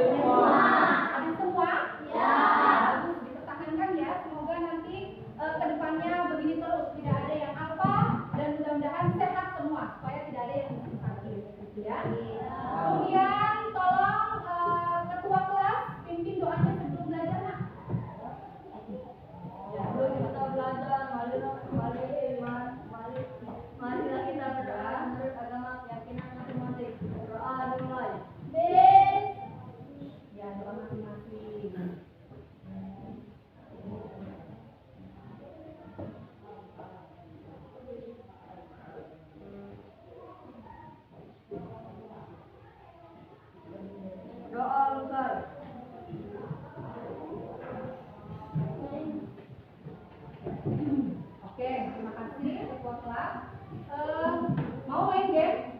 Ada semua? Ya. Bagus, dipertahankan ya. Semoga nanti kedepannya begini terus, tidak ada yang apa, dan mudah-mudahan sehat semua supaya tidak ada yang sakit, gitu ya. Kemudian tolong ketua kelas pimpin doanya sebelum belajar, Nak. Ya, sebelum kita belajar, marilah kita berdoa menurut agama keyakinan masing-masing. Doa dimulai. Ya, doa masing-masing. Doa besar. Oke, terima kasih ketua kelas. Mau main game?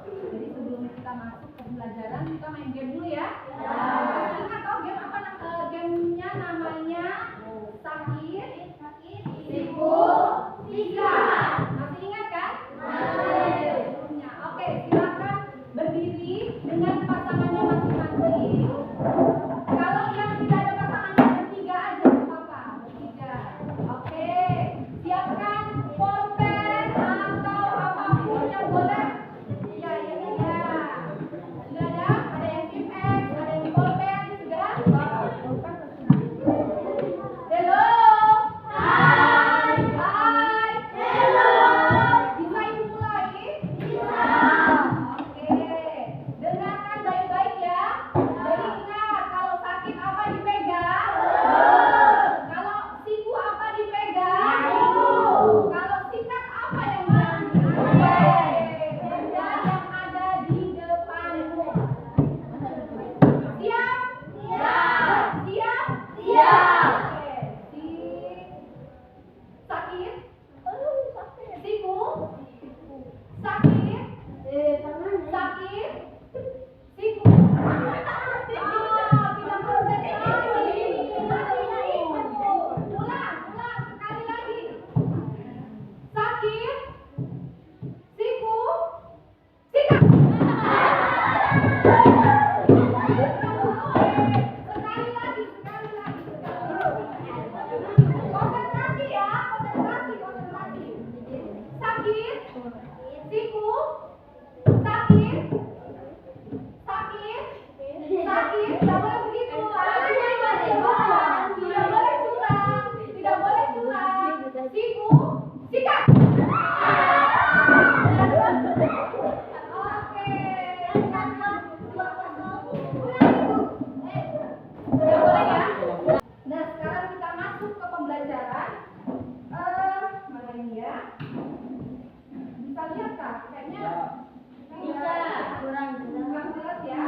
Jadi sebelum kita masuk ke pembelajaran, kita main game dulu ya. Ingat tahu game apa? Gamenya namanya Sakit, Siku, Tiga. Masih ingat kan? Sebelumnya. Oke, silakan berdiri dengan pasangannya masing-masing. Kalau yang tidak ada pasangannya bertiga aja, apa? Bertiga. Oke, siapkan pulpen atau apapun yang boleh. Iya. Sudah ada yang Tipex, ada yang pulpen, sudah? Hello. Hai. Hello. Bisa ibu mulai? Bisa. Oke, dengarkan baik-baik ya. Jadi ingat, kalau sakit apa dipegang? Kalau siku apa dipegang? Kalau sikat apa yang benda yang ada di depanmu. Siap? Siap? Oke. Sakit? Siku? Sakit? Sakit? Siku? Tidak konsentrasi. Ulang sekali lagi. Sakit? Siku? Sikat. Sekali lagi. Konsentrasi ya, konsentrasi. Sakit? Siku? Sakit? Tidak boleh begitu. Tidak boleh curang. Siku? Sikat. Oke. Ya boleh ya. Nah, sekarang kita masuk ke pembelajaran. Mana ini ya? Bisa lihat kah? Kayaknya kurang jelas ya.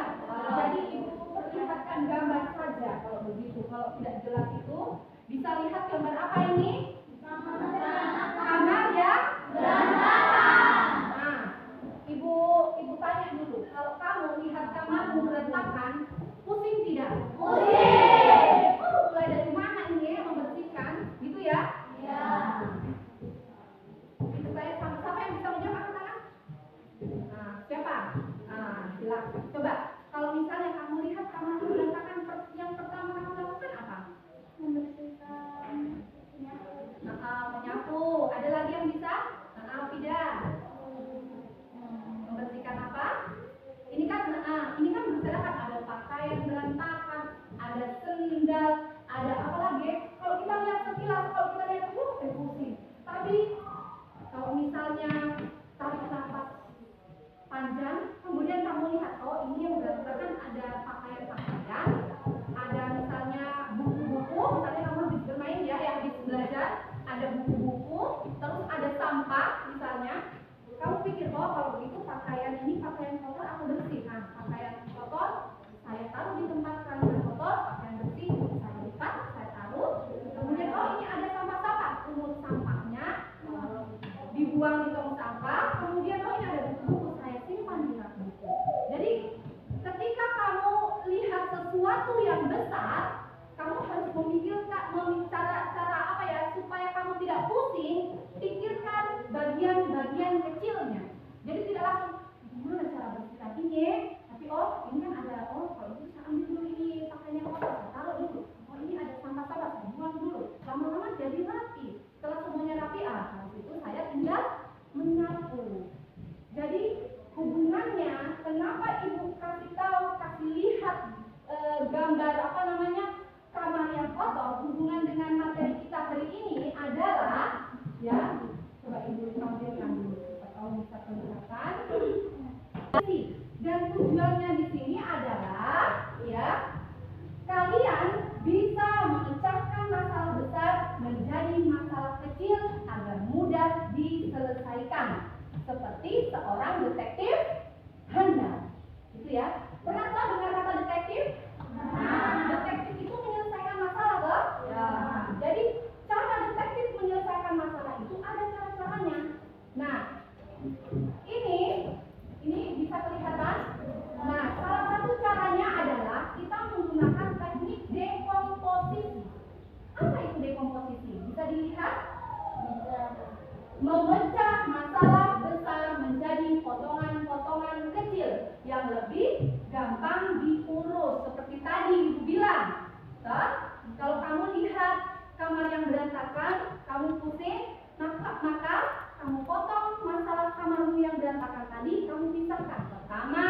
Jadi ibu perlihatkan gambar saja kalau begitu. Kalau tidak jelas itu bisa lihat gambar apa ini? Kamar ya? Nah, ibu tanya dulu. Kalau kamu lihat kamarmu berantakan, pusing tidak? Mulai dari mana ini membersihkan? Gitu ya? Saya siapa yang bisa menjawab angkat tangan? Siapa? Silakan. Coba, kalau misalnya kamu lihat kamarmu berantakan, yang pertama kamu lakukan apa? Menyapu. Ada lagi yang bisa? Tidak. Membersihkan apa? Ini kan berserakan, ada pakaian berantakan, ada sendal, ada apa lagi? Kalau kita lihat sekilas, pusing. Tapi kalau misalnya tarik nafas panjang, kemudian kamu lihat, ini yang berantakan ada pakaian, ada misalnya buku-buku, misalnya kamu habis bermain ya, yang habis belajar, ada buku-buku, terus ada sampah misalnya. Kamu pikir, kalau begitu pakaian kotor aku bersih. Pakaian kotor saya taruh di tempat yang kotor, pakaian bersih saya lipat, saya taruh. Kemudian ini ada sampah-sampah, pungut sampahnya dibuang di tong sampah. Kemudian ini ada buku-buku saya simpan di rak buku. Jadi ketika kamu lihat sesuatu yang besar, kamu harus memikirkan cara apa ya supaya kamu tidak pusing. Pikirkan bagian-bagian kecilnya. Jadi tidak langsung gimana cara bersihkan ini, tapi ini kan ada gambar apa namanya kamar yang kotor, hubungan dengan materi kita hari ini adalah ya, coba ibu tampilkan dulu supaya kamu bisa kelihatan. Dan tujuannya di sini adalah ya, kalian bisa memecahkan masalah besar menjadi masalah kecil agar mudah diselesaikan, seperti seorang detektif handal. Gitu ya. Pernah tahu dengar kata detektif? Nah, detektif itu menyelesaikan masalah, toh? Ya. Jadi cara detektif menyelesaikan masalah itu ada cara-caranya. Nah, ini bisa kelihatan. Nah, salah satu caranya adalah kita menggunakan teknik dekomposisi. Apa itu dekomposisi? Bisa dilihat? Memecah masalah besar menjadi potongan-potongan kecil yang lebih gampang diurus. Seperti tadi ibu bilang, kalau kamu lihat kamar yang berantakan, kamu pusing, maka kamu potong masalah kamarmu yang berantakan tadi, kamu pisahkan. Pertama,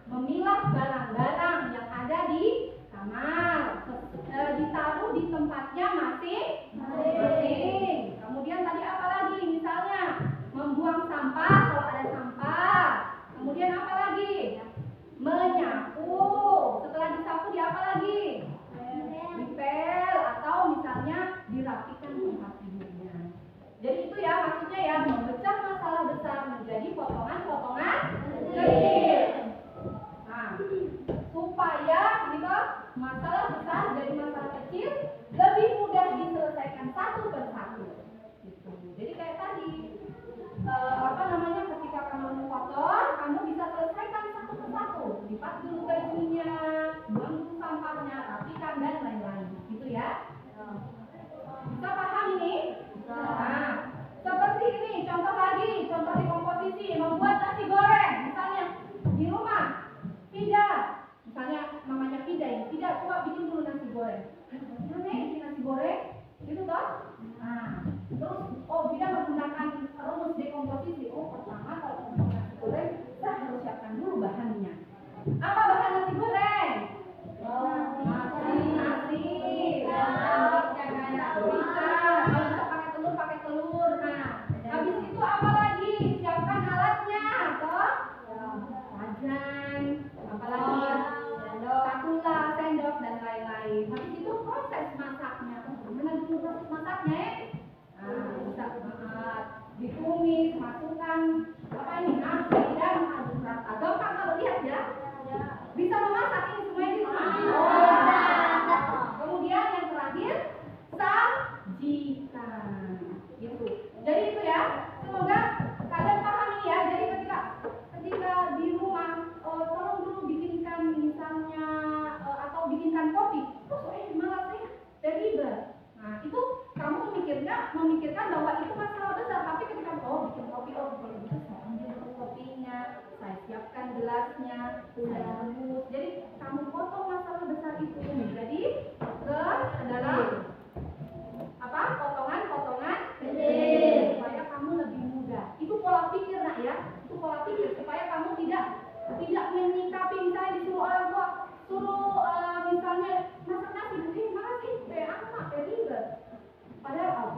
memilah barang-barang yang ada di kamar, ditaruh di tempatnya masing-masing. Kemudian tadi apa lagi? Misalnya membuang sampah kalau ada sampah. Kemudian apa lagi? Menyapu. Setelah disapu di apa lagi? Dipel atau misalnya dirapikan tempat tidurnya. Jadi itu ya maksudnya ya, memecah masalah besar menjadi potongan-potongan kecil. Nah, supaya masalah besar jadi masalah kecil lebih mudah diselesaikan satu persatu. Gitu. Jadi kayak tadi, ketika kamu kotor, kamu bisa selesaikan satu persatu. Lipat dulu bajunya, buang dulu sampahnya, rapikan dan lain-lain. Gitu ya. Bisa paham ini? Nah, seperti ini, contoh lagi, contoh dekomposisi, membuat nasi goreng, misalnya di rumah, Fida, misalnya mamanya Fida ini, Fida coba bikin dulu nasi goreng. Gimana bikin nasi goreng? Gitu toh? Nah, terus, Fida menggunakan rumus dekomposisi. Pertama kalau untuk nasi goreng, kita harus siapkan dulu bahannya. Apa bahan nasi goreng? Nasi. Pakai telur. Nah, habis itu apa lagi? Siapkan alatnya, toh? Wajan, apalagi spatula, sendok dan lain-lain. Habis itu proses masaknya. Gimana dulu proses masaknya? Bisa ditumis, masukkan nasi dan aduk rata. Gampang kalau lihat ya. Bisa memasak ini semua di rumah. Kemudian yang terakhir, sajikan. Gitu. Jadi itu ya. Semoga kalian paham ini ya. Jadi ketika di rumah, tolong dulu bikinkan misalnya atau bikinkan kopi. Malas nih, ribet. Nah, itu kamu memikirkan bahwa itu masalah besar. Tapi ketika bikin kopi, kalau gitu saya ambil kopinya, saya siapkan gelasnya, saya rebus. Jadi kamu potong masalah besar itu menjadi ke dalam potongan kecil supaya kamu lebih mudah. Itu pola pikir nak ya. Itu pola pikir supaya kamu tidak menyikapi misalnya disuruh orang tua misalnya masak nasi, mana sih? Ribet. Padahal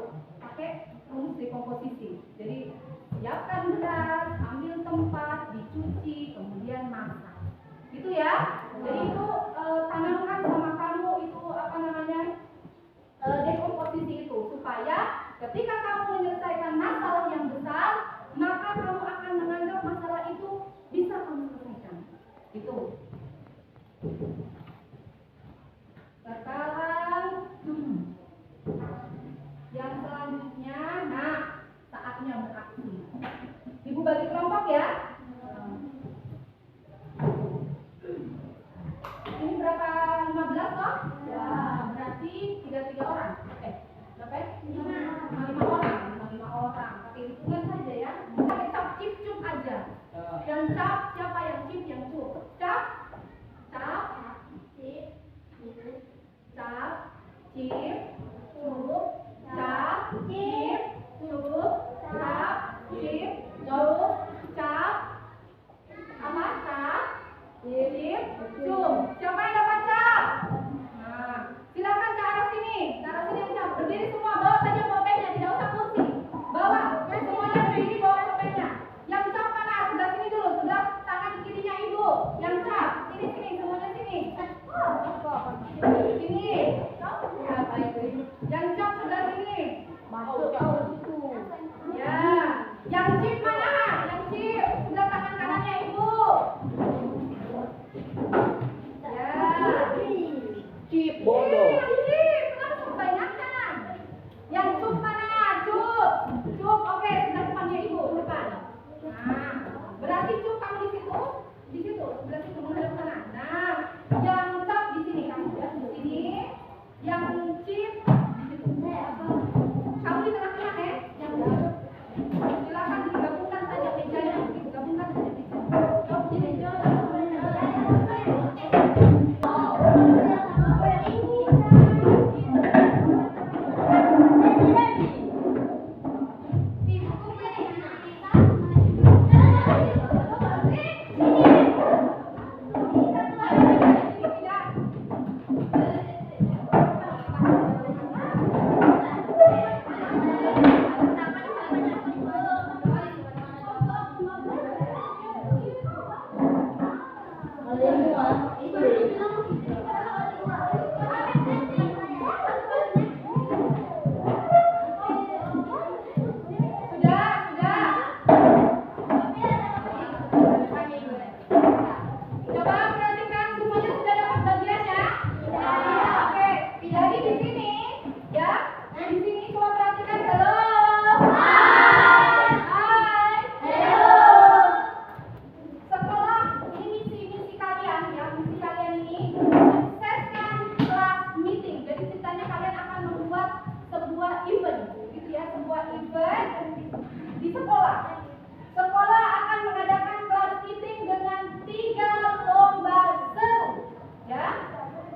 pakai rumus dekomposisi. Jadi siapkan beras, ambil tempat, dicuci, kemudian masak. Gitu ya. Jadi itu tanamkan sama kamu itu dekomposisi itu supaya ketika kamu menyelesaikan masalah yang besar, maka kamu akan menganggap masalah itu bisa kamu selesaikan. Itu. Sekarang yang selanjutnya, saatnya beraksi. Ibu bagi kelompok ya. Ini berapa? 15 toh? Ya, berarti 3 orang. Berapa ya? 5 orang. Pakai hitungan saja ya. Pakai cap cip cup aja. Yang cap siapa, yang cip yang cup? Cap cip cup, cap cip cup, cap cip cup, cap apa? Cap cip cup. Siapa yang dapat cap? jauh situ. Ya, yang chip mana? Yang chip sebelah tangan kanannya ibu. Ya, Chip bodoh. yang chip, kenapa kebanyakan? Yang cup mana? Cup, cup. Oke, sebelah depannya ibu, depan. Nah, berarti cup kamu di situ, sebelah situ menghadap sana. Nah, yang cap di sini kamu ya, di sini. Yang chip di situ. Kamu di tengah-tengah ya, yang chip. Silakan digabungkan saja mejanya, digabungkan saja mejanya. Coba jadi di sekolah. Sekolah akan mengadakan class meeting dengan 3 lomba seru. Ya.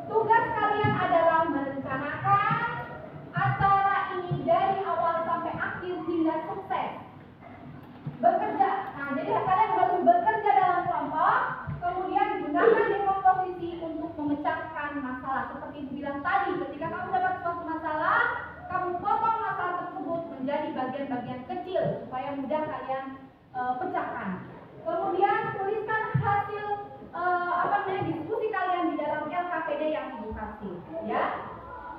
Tugas kalian adalah merencanakan acara ini dari awal sampai akhir hingga sukses. Bekerja. Nah, jadi kalian harus bekerja dalam kelompok, kemudian gunakan dekomposisi untuk memecahkan masalah. Seperti Ibu bilang tadi, ketika kamu dapat suatu masalah, kamu potong masalah tersebut menjadi bagian-bagian kecil supaya mudah kalian pecahkan. Kemudian tuliskan hasil diskusi kalian di dalam LKPD yang Ibu kasih, ya.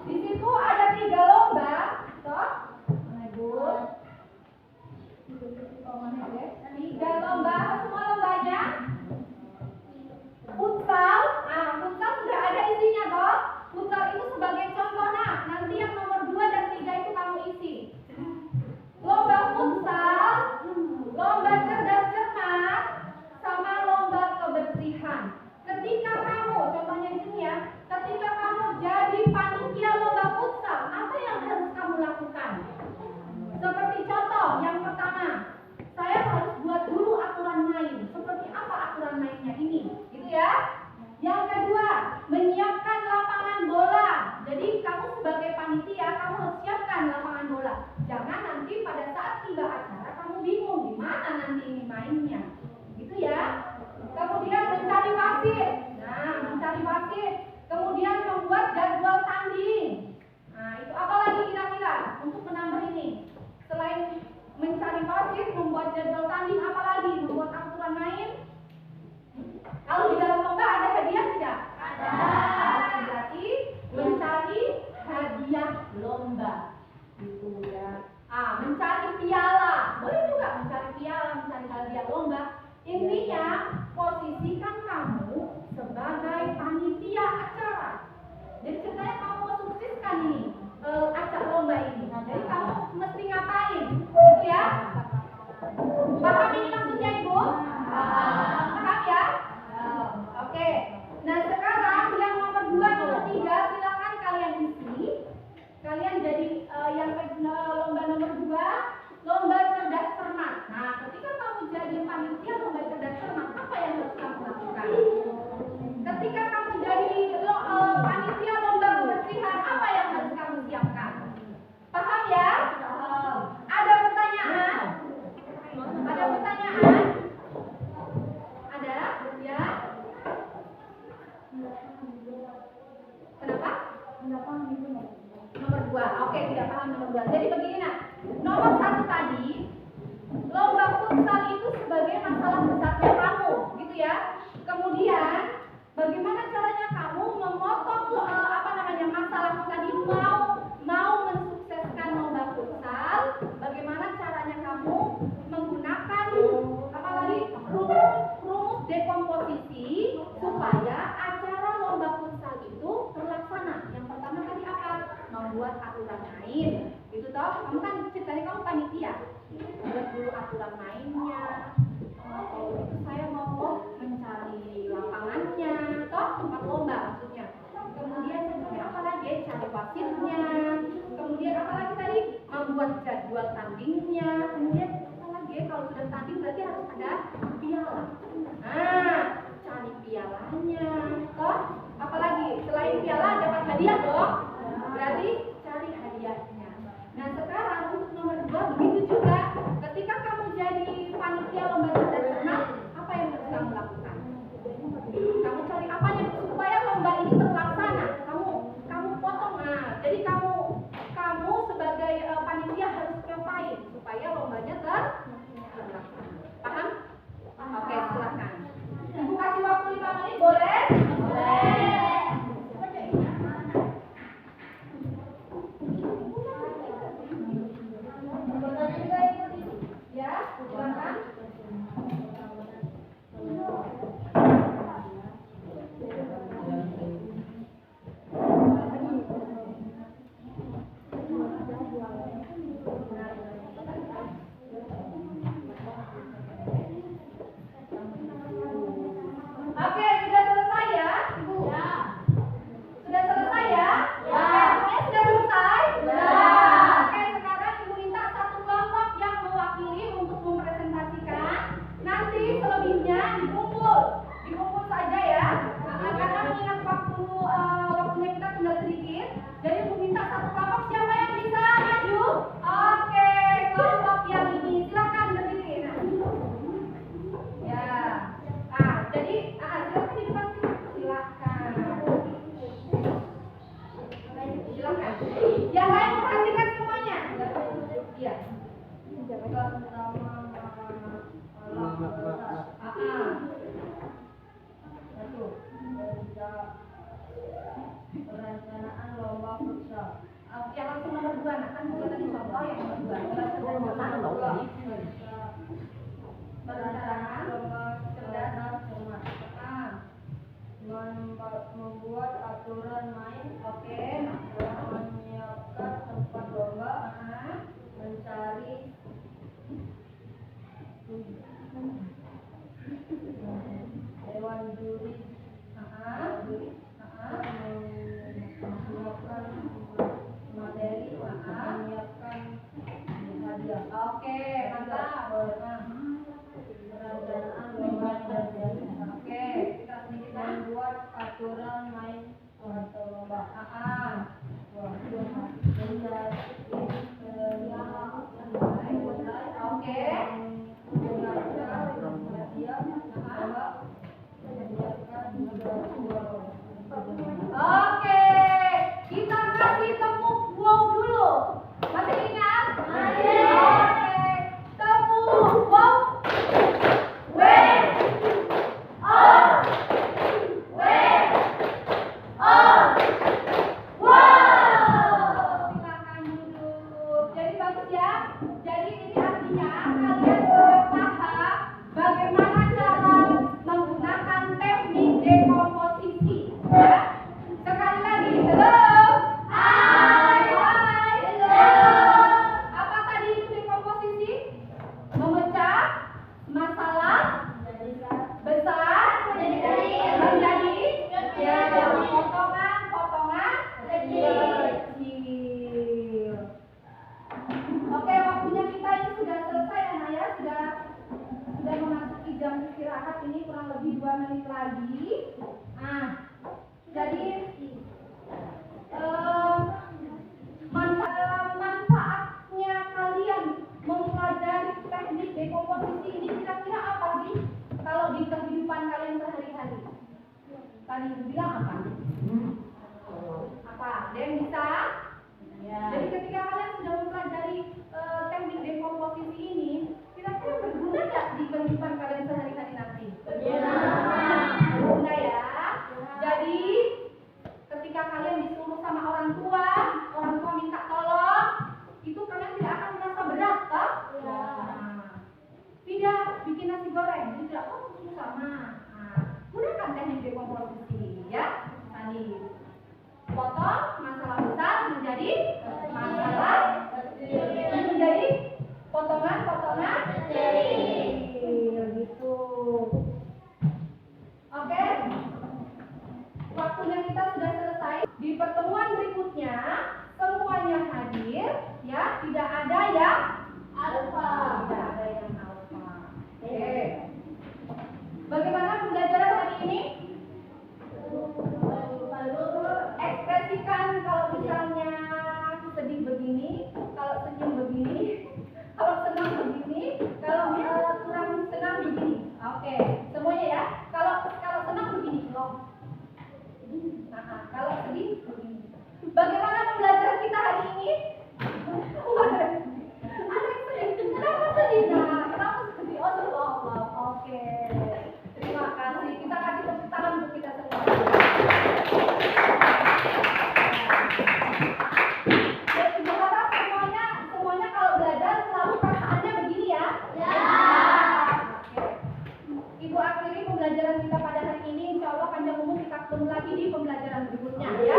Di situ ada 3 lomba, toh? Ibu. 3 lomba, semua lombanya. Futsal, futsal sudah ada isinya toh. Futsal itu sebagai contoh, nanti yang nomor 2 dan 3 itu kamu isi. Lomba futsal, lomba cerdas cermat, sama lomba kebersihan. Ketika kamu, contohnya di sini ya, ketika kamu jadi panitia lomba futsal, apa yang harus kamu lakukan? Seperti contoh, yang pertama, saya harus buat dulu aturan main. Seperti apa aturan mainnya ini, gitu ya. Yang kedua, menyiapkan lapangan bola. Jadi kamu sebagai panitia, kamu harus siapkan lapangan bola. Jangan nanti pada saat tiba acara kamu bingung di mana nanti ini mainnya, gitu ya. Kemudian mencari wasit. Nah, mencari wasit. Kemudian membuat jadwal tanding. Nah, itu apa lagi kira-kira untuk menambah ini? Selain mencari wasit, membuat jadwal tanding, apa lagi? Membuat aturan main. Kalau di dalam lomba ada hadiah tidak? Ada. Berarti mencari hadiah lomba. Itu ya. Mencari piala. Boleh juga mencari piala, mencari hadiah lomba. Intinya, posisikan kamu sebagai panitia acara. Jadi ceritanya kamu mau sukseskan ini acara lomba ini. Jadi kamu mesti ngapain? Gitu ya. Paham ini maksudnya Ibu? Paham ya? Oke. Nah sekarang yang nomor 2, nomor 3 silakan kalian isi. Kalian jadi yang lomba nomor 2, lomba cerdas cermat. Nah ketika kamu jadi panitia lomba cerdas cermat, apa yang harus kamu lakukan? Ketika kamu jadi panitia lomba kebersihan, apa yang harus kamu siapkan? Paham ya? Ada pertanyaan? Ada pertanyaan? Ada? Ya? Kenapa? Nomor 2. Oke, tidak paham nomor 2. Jadi begini nomor 1 tadi, lomba futsal itu sebagai masalah besarnya kamu, gitu ya. Kemudian bagaimana caranya kamu memotong masalah tadi mau mensukseskan lomba futsal peraturan mainnya. Kalau itu saya mau mencari lapangannya, toh tempat lomba maksudnya. Kemudian saya cari apa lagi? Cari wasitnya. Kemudian apa lagi tadi? Membuat jadwal tandingnya. Kemudian apa lagi? Kalau sudah tanding berarti harus ada piala. Nah, cari pialanya, toh apalagi selain piala dapat hadiah dong. Berarti cari hadiahnya. Nah sekarang untuk nomor 2 begitu juga. Ketika kamu jadi panitia lomba cerdas cermat, apa yang harus kamu lakukan? Kamu cari apanya supaya lomba ini terlaksana. Kamu potong. Nah, jadi kamu sebagai panitia harus ngapain supaya lombanya terlaksana. Paham? Oke, silakan. Ibu kasih waktu 5 menit, boleh? Boleh. Ya, silakan. Oke, sudah selesai ya? Ya. Sudah selesai ya? Ya. Oke, semuanya sudah selesai? Ya. Oke, sekarang Ibu minta satu kelompok yang mewakili untuk mempresentasikan. Nanti selebihnya dikumpul saja ya. Karena mengingat waktunya kita tinggal sedikit. Jadi Ibu minta satu kelompok, siapa yang bisa maju? Oke, kelompok yang ini silakan berdiri. Ya. Jadi silakan di depan sini. Silakan. Yang lain perhatikan semuanya. Iya. Perencanaan lomba futsal. Yang langsung nomor 2, nah kan juga tadi contoh yang nomor 2. Perencanaan lomba cerdas cermat. Membuat aturan main. Oke. Menyiapkan tempat lomba. Mencari dewan juri. Menyiapkan materi. Menyiapkan hadiah. Oke, mantap. Perencanaan lomba cerdas. Oke, kita sedikit kan. Membuat aturan main atau lomba. Oke. Oke, kita kasih tepuk wow dulu. Masih ingat? Masih. Oke, tepuk wow. Silakan duduk. Jadi bagus ya. Jadi ini artinya kalian sudah paham bagaimana cara menggunakan teknik dekomposisi. Ya. Sekali lagi, halo. Hai. Halo. Apa tadi itu dekomposisi? Memecah masalah besar menjadi potongan kecil. Oke, waktunya kita ini sudah selesai ya, Naya. Sudah memasuki jam istirahat, ini kurang lebih 2 menit lagi. Jadi manfaatnya kalian mempelajari teknik dekomposisi ini kira-kira apa sih kalau di kehidupan kalian sehari-hari? Tadi bilang apa? Apa? Ada yang bisa? Ya. Jadi ketika kalian sudah mempelajari teknik dekomposisi ini, kira-kira berguna nggak di kehidupan kalian sehari-hari nanti? Berguna ya. Jadi ketika kalian disuruh sama orang tua minta tolong, itu kalian tidak akan merasa berat, toh? Ya. Tidak bikin nasi goreng, tidak susah. Gunakan teknik dekomposisi ya. Tadi potong masalah besar menjadi masalah kecil, menjadi potongan-potongan kecil. waktunya kita sudah selesai. Di pertemuan berikutnya semuanya hadir, ya, tidak ada yang alfa. Tidak ada yang alfa. Oke. Bagaimana pembelajaran hari ini? Ekspresikan kalau misalnya sedih begini, kalau senyum begini, kalau senang begini, kalau kurang senang begini. Oke, semuanya ya. Kalau senang begini, loh. Nah, kalau sedih begini. Bagaimana pembelajaran kita hari ini? Ada yang sedih. Kenapa sedih? Nah, kenapa sedih? Oh, Allah. Oke. Terima kasih. Kita kasih tepuk tangan untuk kita semua. Dan Ibu harap semuanya kalau belajar selalu perasaannya begini ya. Ya. Oke. Ibu akhiri pembelajaran kita pada hari ini. Insya Allah panjang umur kita ketemu lagi di pembelajaran berikutnya ya.